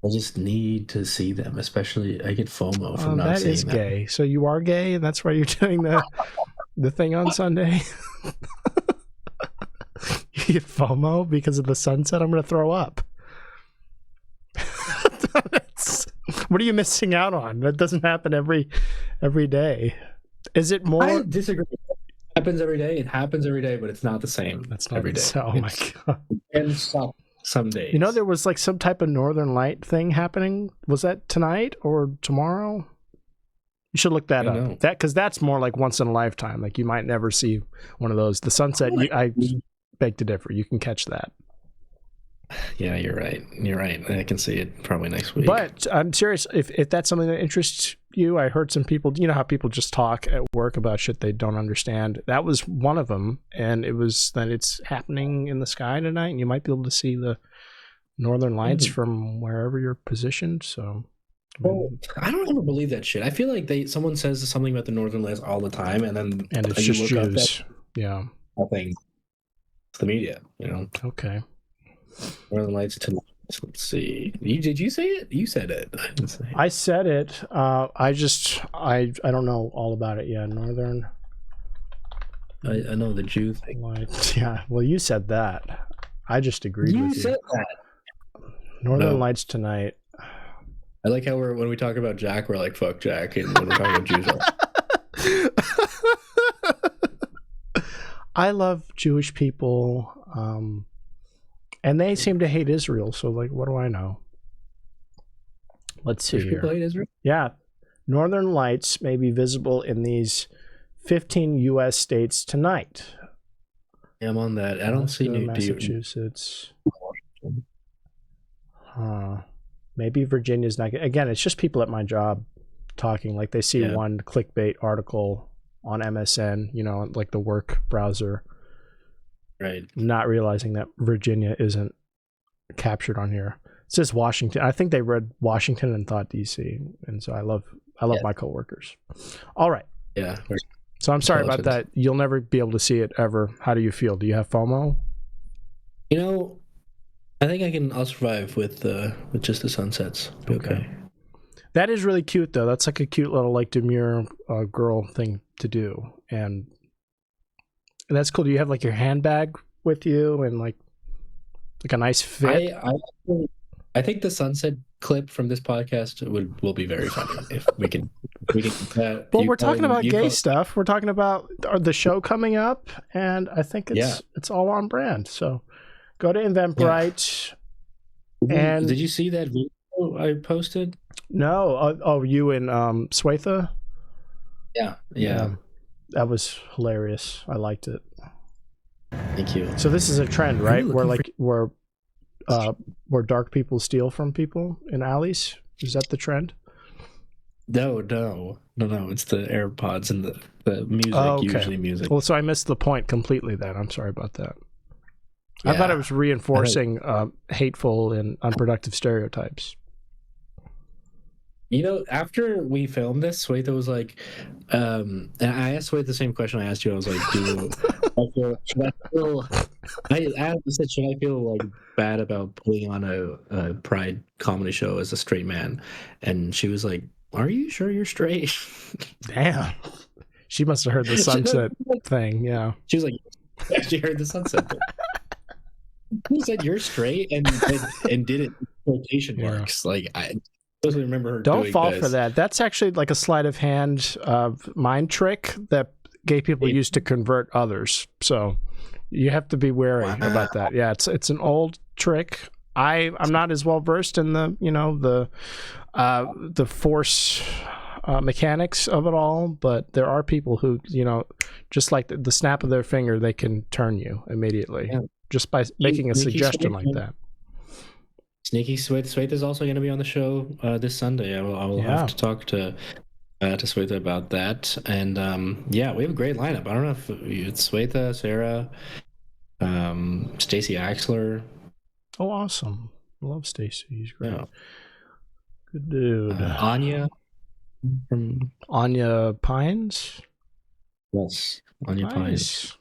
I just need to see them. Especially, I get FOMO from not seeing them. That is gay. So you are gay, and that's why you're doing the thing on Sunday. You get FOMO because of the sunset. I'm going to throw up. What are you missing out on? That doesn't happen every day. Is it more? I disagree. It happens every day. It happens every day, but it's not the same. That's not every day. Oh my god! And some days. There was some type of Northern Light thing happening. Was that tonight or tomorrow? You should look that up. Because that's more like once in a lifetime. Like you might never see one of those. The sunset. I beg to differ. You can catch that. Yeah, you're right. I can see it probably next week. But I'm serious. If that's something that interests you, I heard some people. You know how people just talk at work about shit they don't understand. That was one of them, and it was that it's happening in the sky tonight, and you might be able to see the Northern Lights from wherever you're positioned. So, I don't ever believe that shit. I feel like someone says something about the Northern Lights all the time, and it's just Jews. Yeah, nothing. It's the media, Okay. Northern Lights tonight. Let's see. Did you say it? You said it. I said it. I don't know all about it yet. Northern. I know the Jew thing. Lights. Yeah. Well, you said that. I just agreed with you. You said that. Northern Lights tonight. I like how when we talk about Jack, we're like fuck Jack, and when we're talking about Jews, I love Jewish people. And they seem to hate Israel, so what do I know? Let's see here. People hate Israel? Yeah. Northern Lights may be visible in these 15 U.S. states tonight. Yeah, I'm on that. I don't see New Massachusetts. Maybe Virginia's not. Again, it's just people at my job talking. Like they see one clickbait article on MSN, like the work browser. Right. Not realizing that Virginia isn't captured on here. It says Washington. I think they read Washington and thought DC. And so I love my coworkers. All right. Yeah. So I'm sorry about that. You'll never be able to see it ever. How do you feel? Do you have FOMO? I think I'll survive with just the sunsets. Okay. That is really cute though. That's like a cute little demure girl thing to do. And that's cool. Do you have your handbag with you and like a nice fit? I think the sunset clip from this podcast will be very funny if we can. Well, we're talking about gay stuff. We're talking about the show coming up, and I think it's all on brand. So go to Eventbrite. Yeah. And did you see that video I posted? No. You and Swatha? Yeah. That was hilarious. I liked it. Thank you. So this is a trend, right? Where dark people steal from people in alleys. Is that the trend? No. It's the AirPods and the music. Usually music. Well, so I missed the point completely. Then I'm sorry about that. Yeah. I thought it was reinforcing hateful and unproductive stereotypes. After we filmed this, Swatha was like, and I asked Swatha the same question I asked you. I was like, should I feel bad about putting on a pride comedy show as a straight man? And she was like, are you sure you're straight? Damn. She must have heard the sunset thing. Yeah. She was like, yeah, she heard the sunset thing. He said you're straight and did it quotation marks. Like I totally remember her. Don't fall for that. That's actually like a sleight of hand mind trick that gay people use to convert others. So you have to be wary about that. Yeah, it's an old trick. I'm not as well versed in the force mechanics of it all, but there are people who just like the snap of their finger, they can turn you immediately just by making a suggestion like that. Sneaky Swetha is also going to be on the show this Sunday. I will have to talk to Swetha about that. And we have a great lineup. I don't know if it's Swetha, Sarah, Stacey Axler. Oh, awesome! I love Stacey. He's great. Yeah. Good dude. Anya from Anya Pines. Yes, Anya Pines.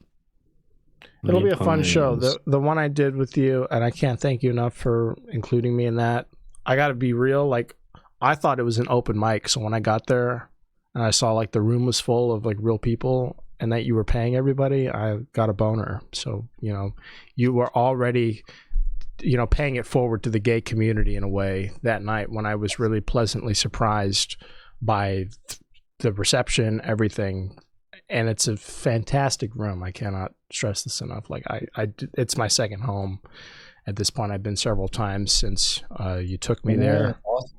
It'll be a fun show. The one I did with you, and I can't thank you enough for including me in that. I got to be real. Like, I thought it was an open mic, so when I got there and I saw like the room was full of like real people and that you were paying everybody, I got a boner. So you were already paying it forward to the gay community in a way that night when I was really pleasantly surprised by the reception, everything. And it's a fantastic room. I cannot stress this enough. Like it's my second home at this point. I've been several times since you took me there. Awesome.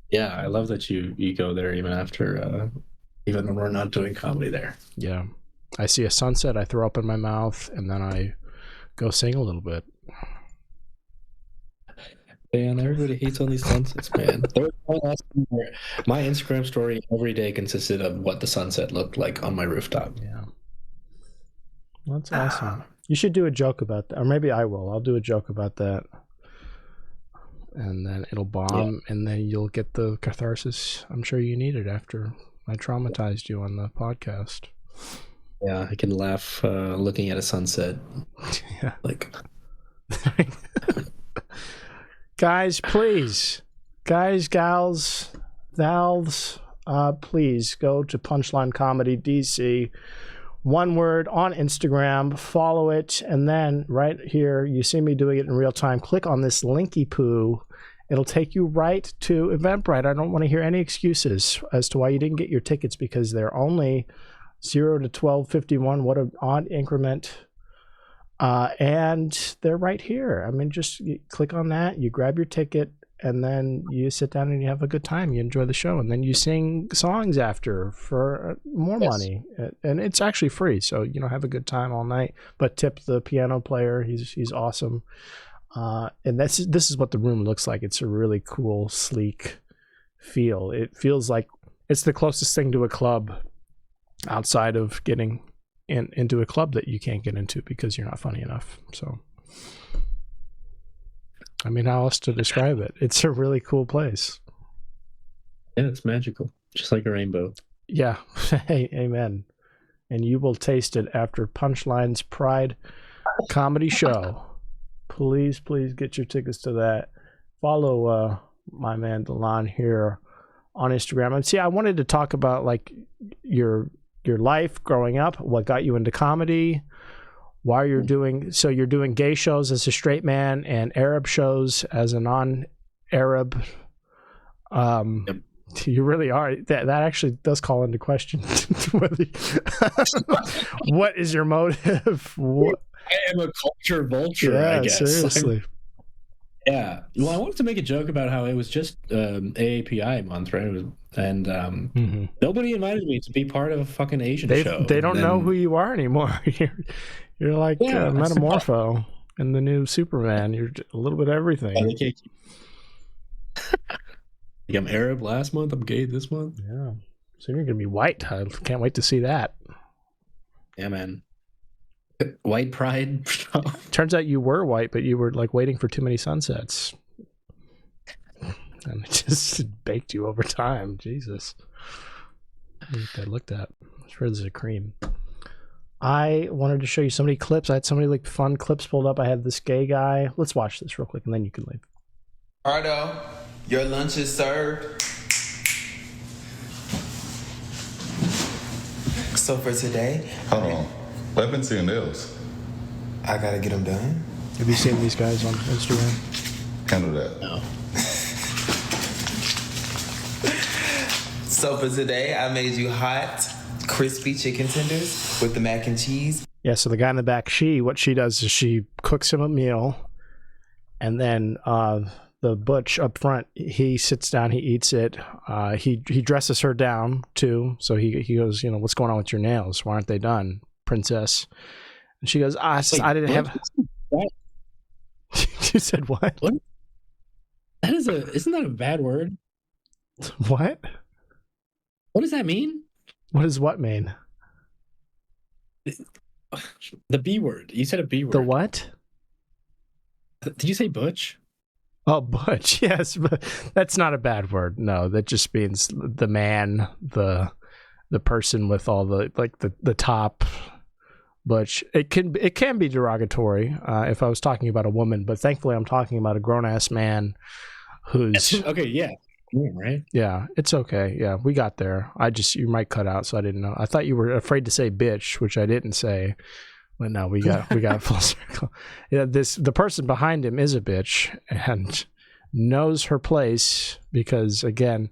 Yeah, I love that you go there even after, even when we're not doing comedy there. Yeah, I see a sunset, I throw up in my mouth, and then I go sing a little bit. Man, everybody hates on these sunsets, man. There was one last time where my Instagram story every day consisted of what the sunset looked like on my rooftop. Yeah. That's awesome. You should do a joke about that. Or maybe I will. I'll do a joke about that. And then it'll bomb, and then you'll get the catharsis I'm sure you needed after I traumatized you on the podcast. Yeah, I can laugh looking at a sunset. Yeah. Like... Guys, please. Guys, gals, thals, please go to Punchline Comedy DC. One word on Instagram, follow it, and then right here, you see me doing it in real time. Click on this linky poo. It'll take you right to Eventbrite. I don't want to hear any excuses as to why you didn't get your tickets because they're only 0 to 12.51. What an odd increment. And they're right here. I mean, just click on that, you grab your ticket, and then you sit down and you have a good time. You enjoy the show, and then you sing songs after for more money. And it's actually free, so have a good time all night. But tip the piano player; he's awesome. And this is what the room looks like. It's a really cool, sleek feel. It feels like it's the closest thing to a club outside of getting into a club that you can't get into because you're not funny enough. So, I mean, how else to describe it? It's a really cool place. Yeah, it's magical, just like a rainbow. Yeah, hey, amen. And you will taste it after Punchline's Pride comedy show. Please get your tickets to that. Follow my man Dilan here on Instagram. And see, I wanted to talk about like your life growing up, what got you into comedy, why you're doing gay shows as a straight man and Arab shows as a non-Arab. Yep. You really are. That actually does call into question whether what is your motive? I am a culture vulture, yeah, I guess. Seriously. Yeah. Well, I wanted to make a joke about how it was just AAPI month, right? And nobody invited me to be part of a fucking Asian show. They don't know who you are anymore. You're like Metamorpho in the new Superman. You're a little bit of everything. Like I'm Arab last month, I'm gay this month. Yeah. So you're going to be white. I can't wait to see that. Yeah, man. White pride. Turns out you were white, but you were like waiting for too many sunsets. And it just baked you over time. Jesus. I looked at. I'm sure there's a cream. I wanted to show you so many clips. I had so many like fun clips pulled up. I had this gay guy. Let's watch this real quick and then you can leave. Ardo, your lunch is served. So for today, hold on. I've been seeing nails. I gotta get them done. Have you seen these guys on Instagram? Handle that. No. So for today, I made you hot, crispy chicken tenders with the mac and cheese. Yeah, so the guy in the back, what she does is she cooks him a meal, and then the butch up front, he sits down, he eats it. He dresses her down too. So he goes, what's going on with your nails? Why aren't they done, princess? And she goes, I didn't have. What? You said what? What? Isn't that a bad word? What? What does that mean? What does what mean? The B word. You said a B word. The what? Did you say butch? Oh, butch. Yes, but that's not a bad word. No, that just means the man, the person with all the top butch. It can be derogatory if I was talking about a woman, but thankfully I'm talking about a grown ass man who's okay. Yeah. Right. Yeah, it's okay. Yeah, we got there. You might cut out, so I didn't know. I thought you were afraid to say bitch, which I didn't say. But no, we got full circle. Yeah, the person behind him is a bitch and knows her place because again,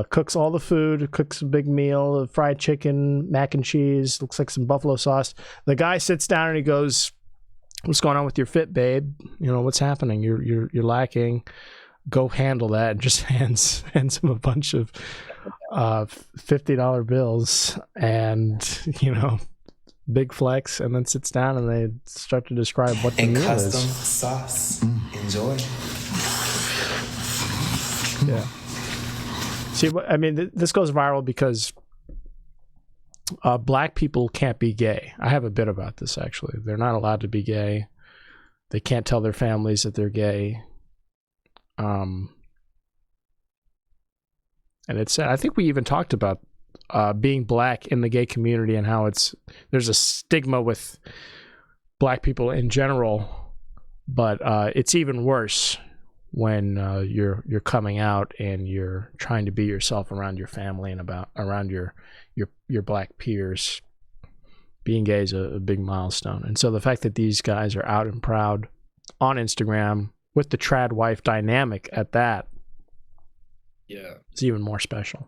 cooks all the food, cooks a big meal, fried chicken, mac and cheese, looks like some buffalo sauce. The guy sits down and he goes, "What's going on with your fit, babe? What's happening? You're lacking. Go handle that," and just hands him a bunch of $50 bills and big flex, and then sits down and they start to describe what the meal is. Custom sauce. Enjoy. Yeah. See, this goes viral because black people can't be gay. I have a bit about this actually. They're not allowed to be gay. They can't tell their families that they're gay. And it's I think we even talked about being black in the gay community and how there's a stigma with black people in general, but it's even worse when you're coming out and you're trying to be yourself around your family and around your black peers. Being gay is a big milestone, and so the fact that these guys are out and proud on Instagram with the trad wife dynamic at that, yeah, it's even more special.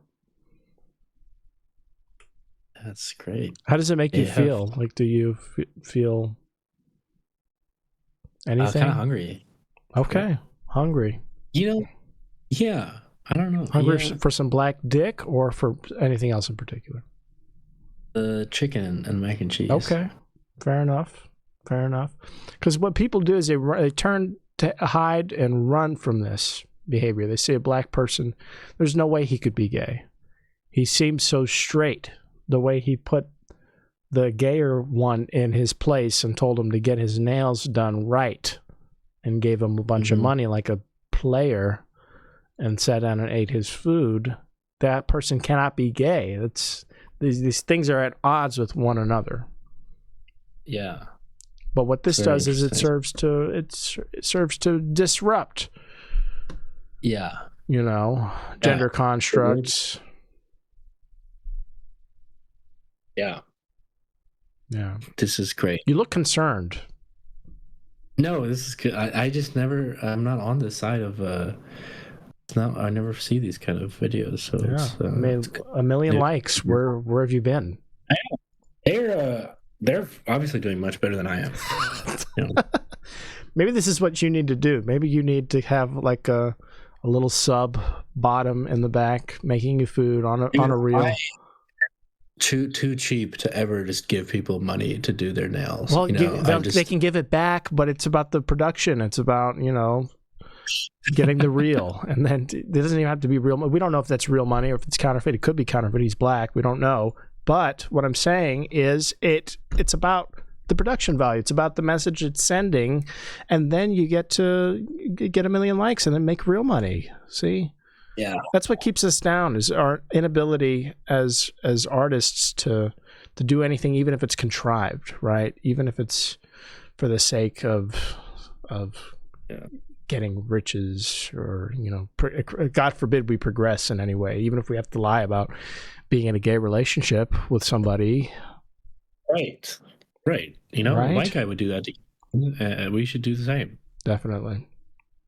That's great. How does it make you feel? Like, do you feel anything? Kind of hungry. Okay, hungry. Yeah, I don't know. Hungry for some black dick or for anything else in particular? The chicken and mac and cheese. Okay, fair enough. Because what people do is they turn to hide and run from this behavior. They see a black person, there's no way he could be gay. He seems so straight. The way he put the gayer one in his place and told him to get his nails done right and gave him a bunch of money like a player and sat down and ate his food, that person cannot be gay. These things are at odds with one another. Yeah. But what this does is it serves to disrupt. Yeah. Gender constructs. Yeah. Yeah. This is great. You look concerned. No, this is good. I'm not on this side of I never see these kind of videos. So yeah. It's, a million likes. Where have you been? They're obviously doing much better than I am. Maybe this is what you need to do. Maybe you need to have like a little sub bottom in the back making you food on a reel. Too cheap to ever just give people money to do their nails. Well, they can give it back, but it's about the production. It's about getting the real, and then it doesn't even have to be real. We don't know if that's real money or if it's counterfeit. It could be counterfeit. He's black. We don't know. But what I'm saying is it's about the production value. It's about the message it's sending, and then you get to get a million likes and then make real money. See? Yeah. That's what keeps us down, is our inability as artists to do anything, even if it's contrived, right? Even if it's for the sake of getting riches or, God forbid we progress in any way, even if we have to lie about being in a gay relationship with somebody. Right. Right. White guy would do that to you. We should do the same. Definitely.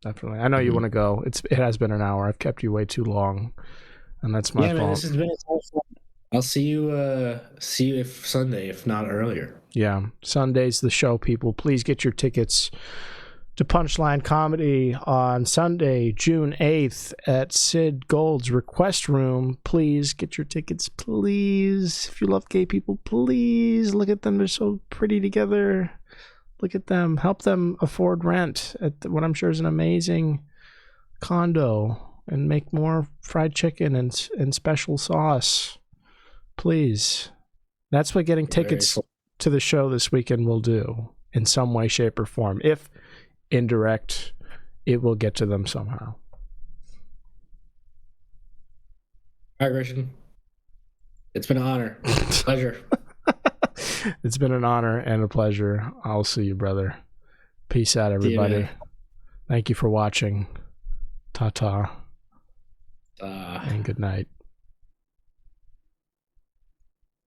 I know you want to go. It has been an hour. I've kept you way too long, and that's my fault. Man, this has been fun. I'll see you if Sunday, if not earlier. Yeah, Sunday's the show, people. Please get your tickets to Punchline Comedy on Sunday, June 8th at Sid Gold's Request Room. Please get your tickets, please. If you love gay people, please look at them. They're so pretty together. Look at them. Help them afford rent at what I'm sure is an amazing condo, and make more fried chicken and special sauce. Please. That's what getting tickets to the show this weekend will do in some way, shape, or form. If indirect, it will get to them somehow. All right, Christian. It's been an honor. Pleasure. It's been an honor and a pleasure. I'll see you, brother. Peace out, everybody. Thank you for watching. Ta-ta. And good night.